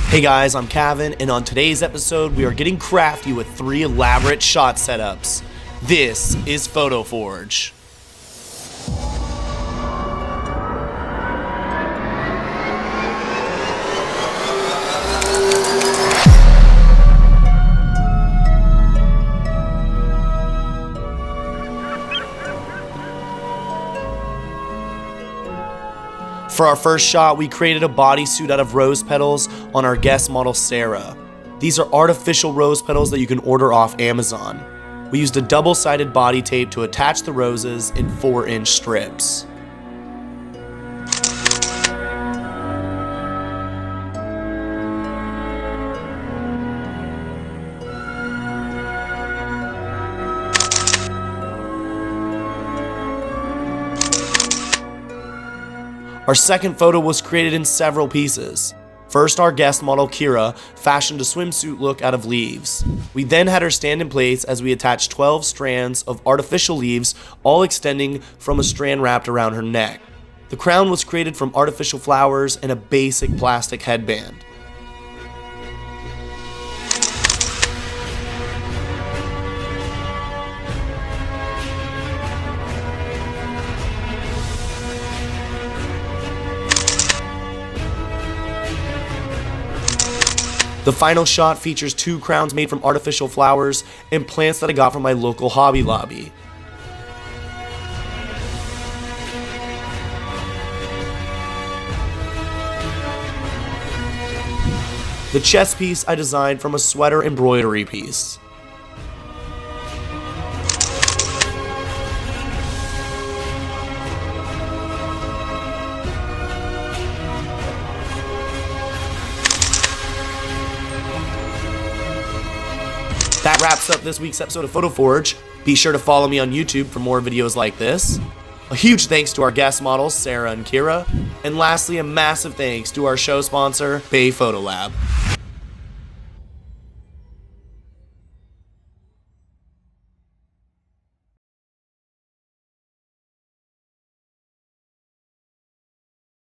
Hey guys, I'm Kavan, and on today's episode, we are getting crafty with 3 elaborate shot setups. This is PhotoForge. For our first shot, we created a bodysuit out of rose petals on our guest model, Sarah. These are artificial rose petals that you can order off Amazon. We used a double-sided body tape to attach the roses in 4-inch strips. Our second photo was created in several pieces. First, our guest model, Kira, fashioned a swimsuit look out of leaves. We then had her stand in place as we attached 12 strands of artificial leaves, all extending from a strand wrapped around her neck. The crown was created from artificial flowers and a basic plastic headband. The final shot features 2 crowns made from artificial flowers and plants that I got from my local Hobby Lobby. The chest piece I designed from a sweater embroidery piece. That wraps up this week's episode of PhotoForge. Be sure to follow me on YouTube for more videos like this. A huge thanks to our guest models, Sarah and Kira. And lastly, a massive thanks to our show sponsor, BayPhoto Lab.